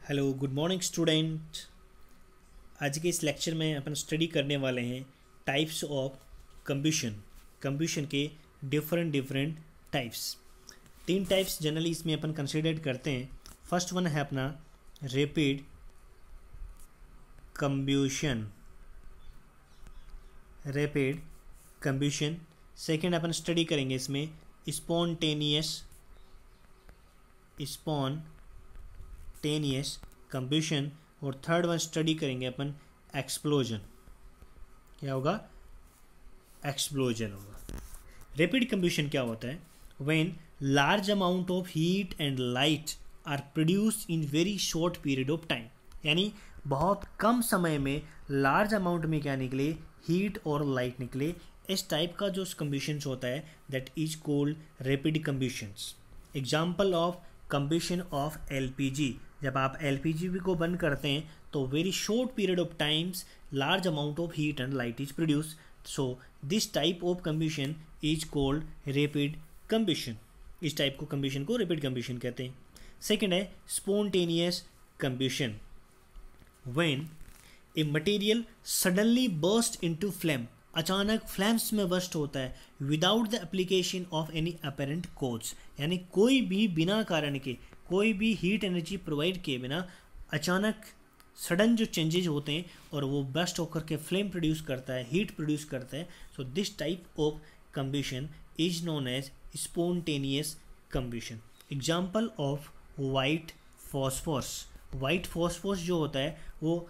Hello good morning student. आज के इस लेक्चर में अपन स्टडी करने वाले हैं टाइप्स ऑफ कंब्यूशन के डिफरेंट टाइप्स। तीन टाइप्स जनरली इसमें अपन कंसिडर करते हैं। फर्स्ट वन है अपना रैपिड कंब्यूशन। सेकेंड अपन स्टडी करेंगे इसमें स्पॉन्टेनियस कंब्यूशन। और थर्ड वन स्टडी करेंगे अपन एक्सप्लोजन। क्या होगा? एक्सप्लोजन होगा। रैपिड कंब्यूशन क्या होता है? When large amount of heat and light are produced in very short period of time, यानी बहुत कम समय में लार्ज अमाउंट में क्या निकले? हीट और लाइट निकले। इस टाइप का जो कंब्यूशन होता है that is called rapid combustions. Example of combustion of LPG, जब आप एलपीजी को बंद करते हैं तो very short period of times large amount of heat and light is produce. So this type of combustion is called rapid combustion. इस type को कंब्यूशन को रैपिड कंब्यूशन कहते हैं। सेकेंड है spontaneous combustion. When a material suddenly burst into flame, अचानक flames में burst होता है without the application of any apparent cause, यानी कोई भी बिना कारण के, कोई भी हीट एनर्जी प्रोवाइड किए बिना अचानक सडन जो चेंजेज होते हैं और वो बर्स्ट होकर के फ्लेम प्रोड्यूस करता है, हीट प्रोड्यूस करता है। So this type of combustion is known as spontaneous combustion. Example of white phosphorus. White phosphorus जो होता है वो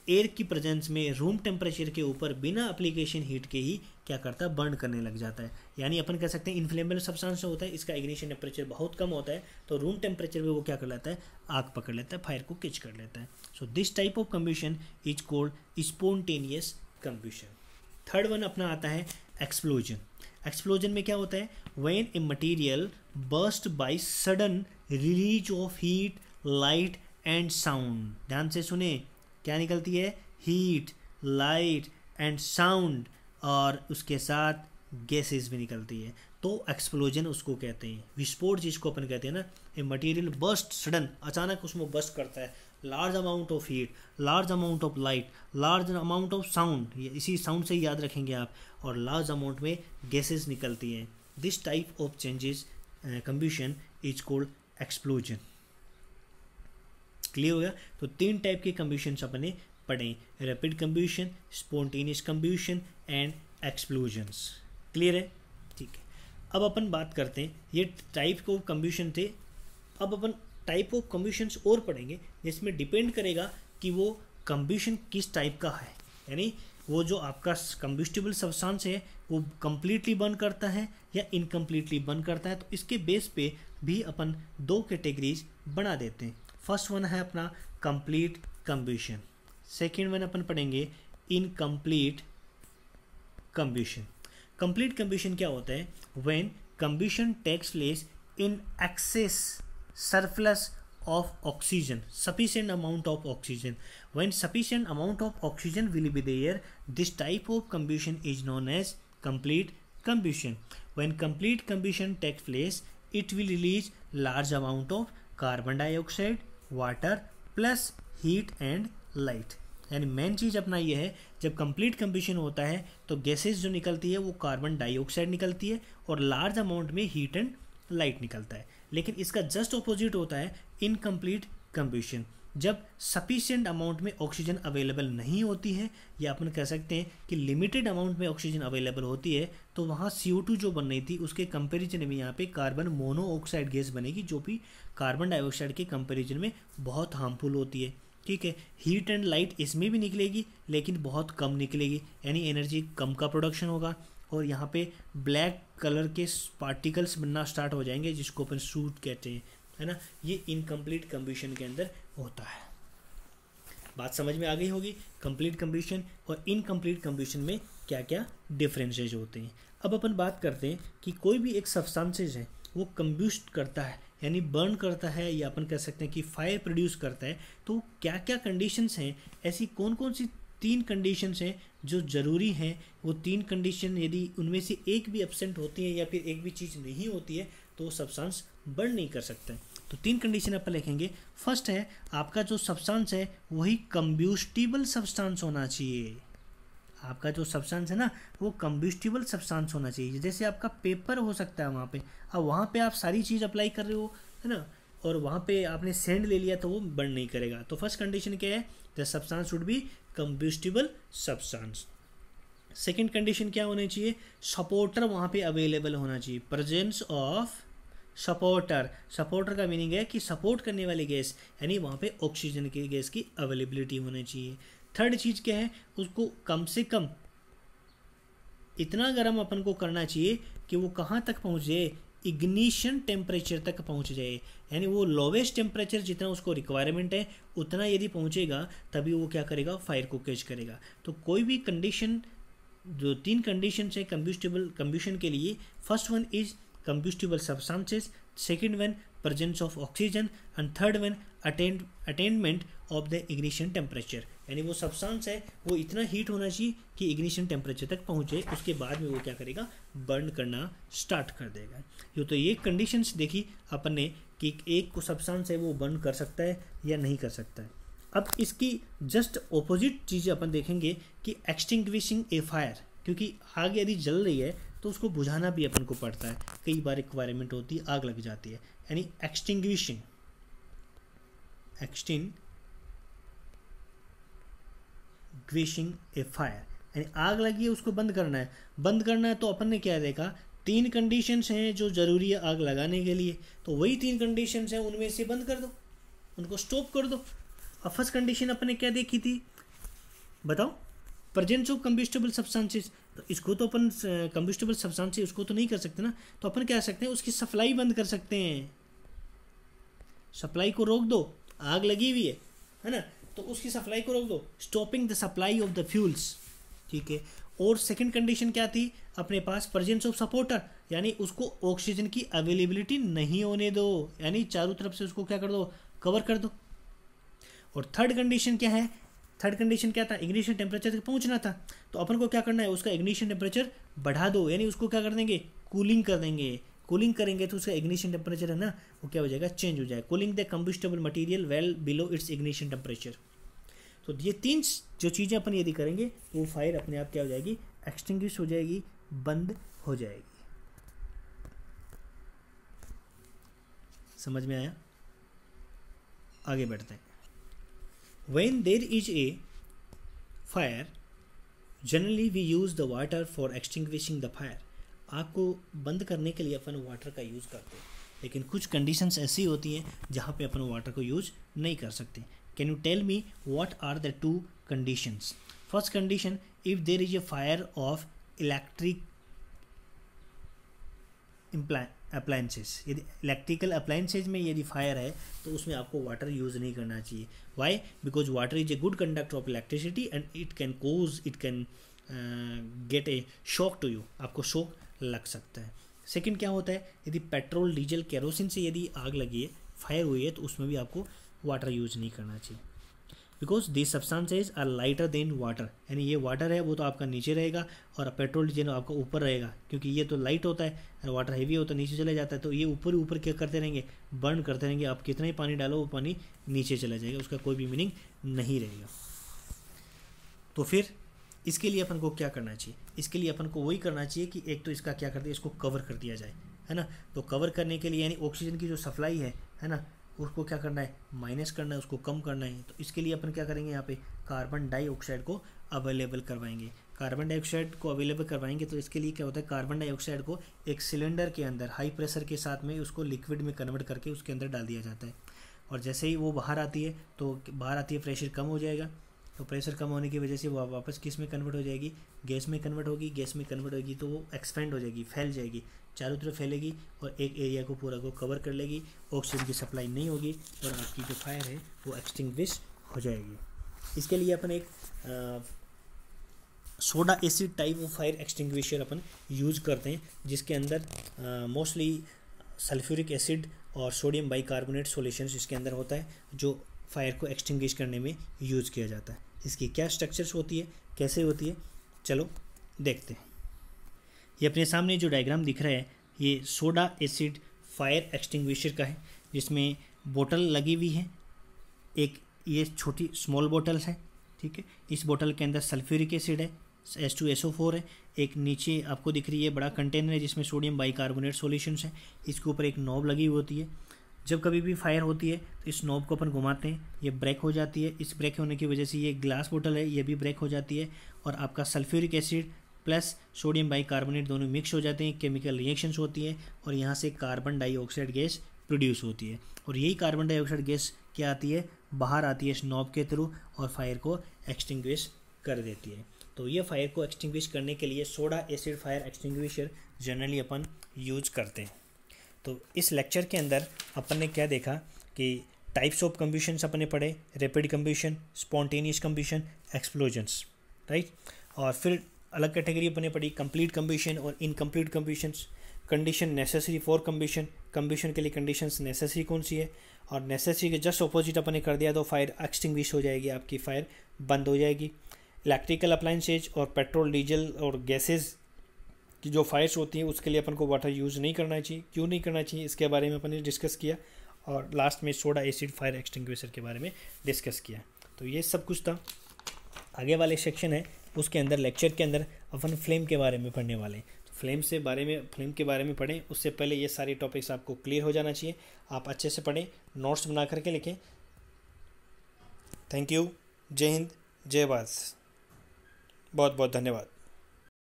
एयर की प्रेजेंस में रूम टेम्परेचर के ऊपर बिना एप्लीकेशन हीट के ही क्या करता है? बर्न करने लग जाता है। यानी अपन कह सकते हैं इन्फ्लेमेबल सब्सटेंस होता है, इसका इग्निशन टेम्परेचर बहुत कम होता है तो रूम टेम्परेचर में वो क्या कर लेता है? आग पकड़ लेता है, फायर को कैच कर लेता है। So this type of combustion is called spontaneous combustion. Third one अपना आता है एक्सप्लोजन। एक्सप्लोजन में क्या होता है? When a material burst by sudden release of heat, light and sound. ध्यान से सुने, क्या निकलती है? हीट, लाइट एंड साउंड, और उसके साथ गैसेस भी निकलती है। तो एक्सप्लोजन उसको कहते हैं। विस्फोट जिसको अपन कहते हैं ना, ए मटेरियल बर्स्ट सडन, अचानक उसमें बर्स्ट करता है, large amount of heat, large amount of light, large amount of sound, इसी साउंड से याद रखेंगे आप, और लार्ज अमाउंट में गैसेस निकलती हैं। This type of changes combustion is called explosion. Clear हो गया? तो तीन टाइप के कंब्यूशंस अपने पढ़े, rapid combustion, spontaneous combustion and explosions. Clear है? ठीक है। अब अपन बात करते हैं, ये टाइप ऑफ कंब्यूशन थे। अब अपन टाइप ऑफ कंब्यूशंस और पढ़ेंगे जिसमें डिपेंड करेगा कि वो कंब्यूशन किस टाइप का है, यानी वो जो आपका कंब्यूस्टिबल सब्सटेंस है वो कंप्लीटली बर्न करता है या इनकम्प्लीटली बर्न करता है। तो इसके बेस पे भी अपन दो कैटेगरीज बना देते हैं। फर्स्ट वन है अपना कंप्लीट कंब्यूशन, सेकेंड वन अपन पढ़ेंगे इनकम्प्लीट कंब्यूशन। कंप्लीट कंब्यूशन क्या होता है? When combustion takes place in excess surplus of oxygen, sufficient amount of oxygen. When sufficient amount of oxygen will be there, this type of combustion is known as complete combustion. When complete combustion takes place, it will release large amount of carbon dioxide, water plus heat and light. यानी main चीज़ अपना ये है, जब complete कंब्यूशन होता है तो gases जो निकलती है वो कार्बन डाइऑक्साइड निकलती है और लार्ज अमाउंट में हीट एंड लाइट निकलता है। लेकिन इसका जस्ट ऑपोजिट होता है इनकम्प्लीट कंब्यूशन, जब सफिशिएंट अमाउंट में ऑक्सीजन अवेलेबल नहीं होती है, या अपन कह सकते हैं कि लिमिटेड अमाउंट में ऑक्सीजन अवेलेबल होती है, तो वहाँ CO2 जो बन रही थी उसके कंपैरिजन में यहाँ पे कार्बन मोनोऑक्साइड गैस बनेगी, जो भी कार्बन डाइऑक्साइड के कंपैरिजन में बहुत हार्मफुल होती है। ठीक है। हीट एंड लाइट इसमें भी निकलेगी लेकिन बहुत कम निकलेगी, यानी एनर्जी कम का प्रोडक्शन होगा, और यहाँ पे ब्लैक कलर के पार्टिकल्स बनना स्टार्ट हो जाएंगे जिसको अपन सूट कहते हैं, है ना। ये इनकम्प्लीट कंब्यूशन के अंदर होता है। बात समझ में आ गई होगी कंप्लीट कंब्यूशन और इनकम्प्लीट कंब्यूशन में क्या क्या डिफरेंसेस होते हैं। अब अपन बात करते हैं कि कोई भी एक सब्सटेंसेस है वो कंब्यूस्ट करता है, यानी बर्न करता है, या अपन कह सकते हैं कि फायर प्रोड्यूस करता है, तो क्या क्या कंडीशंस हैं, ऐसी कौन कौन सी तीन कंडीशंस हैं जो ज़रूरी हैं। वो तीन कंडीशन यदि उनमें से एक भी एब्सेंट होती है या फिर एक भी चीज़ नहीं होती है तो वो सब्सटेंस बर्न नहीं कर सकता है। तो 3 कंडीशन अपन लिखेंगे। फर्स्ट है आपका जो सब्सटेंस है वही कंब्यूस्टिबल सब्सटेंस होना चाहिए। आपका जो सब्सटेंस है ना वो कंब्यूस्टिबल सब्सटेंस होना चाहिए। जैसे आपका पेपर हो सकता है वहाँ पे, अब वहाँ पे आप सारी चीज़ अप्लाई कर रहे हो है ना, और वहाँ पे आपने सेंड ले लिया तो वो बर्न नहीं करेगा। तो फर्स्ट कंडीशन क्या है, the substance should be combustible substance. Second condition क्या होनी चाहिए, सपोर्टर वहाँ पे अवेलेबल होना चाहिए, प्रेजेंस ऑफ सपोर्टर। सपोर्टर का मीनिंग है कि सपोर्ट करने वाली गैस, यानी वहाँ पे ऑक्सीजन की गैस की अवेलेबिलिटी होनी चाहिए। थर्ड चीज़ क्या है, उसको कम से कम इतना गर्म अपन को करना चाहिए कि वो कहाँ तक पहुँच जाए, इग्निशन टेम्परेचर तक पहुँच जाए, यानी वो लोवेस्ट टेम्परेचर जितना उसको रिक्वायरमेंट है उतना यदि पहुँचेगा तभी वो क्या करेगा, फायर को कैच करेगा। तो कोई भी कंडीशन, जो 3 कंडीशन है कंब्यूशन के लिए, first one is combustible substances, second one presence of oxygen, and third one attainment of the ignition temperature, यानी वो सब्सटेंस है वो इतना हीट होना चाहिए कि इग्निशन टेम्परेचर तक पहुँचे, उसके बाद में वो क्या करेगा, बर्न करना स्टार्ट कर देगा। तो ये कंडीशंस देखी अपन ने कि एक को सब्सटेंस है वो बर्न कर सकता है या नहीं कर सकता है। अब इसकी जस्ट ऑपोजिट चीज़ अपन देखेंगे कि एक्सटिंग्विशिंग ए फायर, क्योंकि आग यदि जल रही है तो उसको बुझाना भी अपन को पड़ता है, कई बार रिक्वायरमेंट होती है, आग लग जाती है, यानी एक्सटिंग्विशिंग ए फायर, यानी आग लगी है उसको बंद करना है। बंद करना है तो अपन ने क्या देखा, 3 कंडीशंस हैं जो ज़रूरी है आग लगाने के लिए, तो वही 3 कंडीशंस हैं, उनमें से बंद कर दो, उनको स्टॉप कर दो। अब फर्स्ट कंडीशन अपन ने क्या देखी थी बताओ, प्रेजेंस ऑफ कंब्यूस्टिबल सब्सटेंसेस, तो इसको तो अपन कंब्यूस्टिबल सब्सटेंसेस उसको तो नहीं कर सकते ना, तो अपन क्या कर सकते हैं, उसकी सप्लाई बंद कर सकते हैं, सप्लाई को रोक दो, आग लगी हुई है ना, तो उसकी सप्लाई को रोक दो, stopping the supply of the fuels, ठीक है। और सेकंड कंडीशन क्या थी अपने पास, प्रेजेंस ऑफ सपोर्टर, यानी उसको ऑक्सीजन की अवेलेबिलिटी नहीं होने दो, यानी चारों तरफ से उसको क्या कर दो, कवर कर दो। और थर्ड कंडीशन क्या है, थर्ड कंडीशन क्या था, इग्निशन टेम्परेचर तक पहुंचना था, तो अपन को क्या करना है, उसका इग्निशन टेम्परेचर बढ़ा दो, यानी उसको क्या कर देंगे, कूलिंग कर देंगे। कूलिंग करेंगे तो उसका इग्निशन टेम्परेचर है ना वो क्या हो जाएगा, चेंज हो जाएगा। Cooling the combustible material well below its ignition temperature. तो ये 3 जो चीज़ें अपन यदि करेंगे तो वो फायर अपने आप क्या हो जाएगी, एक्सटिंग्विश हो जाएगी, बंद हो जाएगी। समझ में आया, आगे बढ़ते हैं। When there is a fire, generally we use the water for extinguishing the fire. आग को बंद करने के लिए अपन वाटर का यूज़ करते हैं, लेकिन कुछ कंडीशंस ऐसी होती हैं जहाँ पे अपन वाटर को यूज़ नहीं कर सकते। Can you tell me what are the 2 conditions? First condition, if there is a fire of electric appliances, यदि इलेक्ट्रिकल अप्लायंसेज में यदि फायर है तो उसमें आपको वाटर यूज़ नहीं करना चाहिए। Why? Because water is a good conductor of electricity and it can get a shock to you, आपको शॉक लग सकता है। सेकंड क्या होता है, यदि पेट्रोल डीजल केरोसिन से यदि आग लगी है, फायर हुई है, तो उसमें भी आपको वाटर यूज़ नहीं करना चाहिए, because this substances are lighter than water, यानी ये वाटर है वो तो आपका नीचे रहेगा और पेट्रोल डीजल आपका ऊपर रहेगा, क्योंकि ये तो लाइट होता है और वाटर हैवी होता है, नीचे चले जाता है, तो ये ऊपर ऊपर क्या करते रहेंगे, बर्न करते रहेंगे। आप कितना ही पानी डालो वो पानी नीचे चला जाएगा, उसका कोई भी मीनिंग नहीं रहेगा। तो फिर इसके लिए अपन को क्या करना चाहिए, इसके लिए अपन को वही करना चाहिए कि एक तो इसका क्या करते हैं, इसको कवर कर दिया जाए, है ना। तो कवर करने के लिए यानी ऑक्सीजन की जो सप्लाई है ना, उसको क्या करना है, माइनस करना है, उसको कम करना है। तो इसके लिए अपन क्या करेंगे, यहाँ पे कार्बन डाइऑक्साइड को अवेलेबल करवाएंगे। कार्बन डाइऑक्साइड को अवेलेबल करवाएंगे तो इसके लिए क्या होता है, कार्बन डाइऑक्साइड को एक सिलेंडर के अंदर हाई प्रेशर के साथ में उसको लिक्विड में कन्वर्ट करके उसके अंदर डाल दिया जाता है, और जैसे ही वो बाहर आती है तो प्रेशर कम हो जाएगा, तो प्रेशर कम होने की वजह से वो वापस किस में कन्वर्ट हो जाएगी, गैस में कन्वर्ट होगी। गैस में कन्वर्ट होगी तो वो एक्सपेंड हो जाएगी, फैल जाएगी, चारों तरफ फैलेगी और एक एरिया को पूरा को कवर कर लेगी, ऑक्सीजन की सप्लाई नहीं होगी और आपकी जो फायर है वो एक्सटिंग्विश हो जाएगी। इसके लिए अपन एक soda acid type of fire extinguisher upon use करते हैं, जिसके अंदर मोस्टली सल्फ्यूरिक एसिड और सोडियम बाइकार्बोनेट सॉल्यूशंस इसके अंदर होता है, जो फायर को एक्सटिंग्विश करने में यूज़ किया जाता है। इसकी क्या स्ट्रक्चर्स होती है, कैसे होती है, चलो देखते हैं। ये अपने सामने जो डायग्राम दिख रहा है ये सोडा एसिड फायर एक्सटिंग्विशर का है। जिसमें बोतल लगी हुई है। एक ये छोटी स्मॉल बोतल्स है, ठीक है। इस बोतल के अंदर सल्फ्यूरिक एसिड है, H2SO4 है। एक नीचे आपको दिख रही है बड़ा कंटेनर है जिसमें सोडियम बाइकार्बोनेट सॉल्यूशंस है। इसके ऊपर एक नॉब लगी हुई होती है। जब कभी भी फायर होती है तो इस नॉब को अपन घुमाते हैं, ये ब्रेक हो जाती है। इस ब्रेक होने की वजह से ये ग्लास बोतल है, ये भी ब्रेक हो जाती है और आपका sulphuric acid plus sodium bicarbonate दोनों मिक्स हो जाते हैं, केमिकल रिएक्शंस होती है और यहाँ से कार्बन डाइऑक्साइड गैस प्रोड्यूस होती है। और यही कार्बन डाइऑक्साइड गैस क्या आती है, बाहर आती है इस नॉब के थ्रू और फायर को एक्सटिंग्विश कर देती है। तो ये फायर को एक्सटिंग्विश करने के लिए soda acid fire extinguisher generally अपन यूज करते हैं। तो इस लेक्चर के अंदर अपन ने क्या देखा कि टाइप्स ऑफ कंब्यूशंस अपन ने पढ़े, rapid combustion, spontaneous कंब्यूशन, explosions, right. और फिर अलग कैटेगरी अपन ने पढ़ी कंप्लीट कंब्यूशन और इनकम्प्लीट कंब्यूशंस, कंडीशन नेसेसरी फॉर कंब्यूशन, कंब्यूशन के लिए कंडीशंस नेसेसरी कौन सी है, और नेसेसरी के जस्ट ऑपोजिट अपन ने कर दिया तो फायर एक्सटिंग्विश हो जाएगी, आपकी फायर बंद हो जाएगी। इलेक्ट्रिकल अप्लाइंसेज और पेट्रोल डीजल और गैसेज की जो फायर्स होती हैं उसके लिए अपन को वाटर यूज़ नहीं करना चाहिए। क्यों नहीं करना चाहिए इसके बारे में अपन ने डिस्कस किया और लास्ट में सोडा एसिड फायर एक्सटिंग्विशर के बारे में डिस्कस किया। तो ये सब कुछ था। आगे वाले सेक्शन है उसके अंदर लेक्चर के अंदर अपन फ्लेम के बारे में पढ़ने वाले हैं। तो फ्लेम के बारे में पढ़ें उससे पहले ये सारे टॉपिक्स आपको क्लियर हो जाना चाहिए। आप अच्छे से पढ़ें, नोट्स बना करके लिखें। Thank you. जय हिंद, जय भारत। बहुत बहुत धन्यवाद।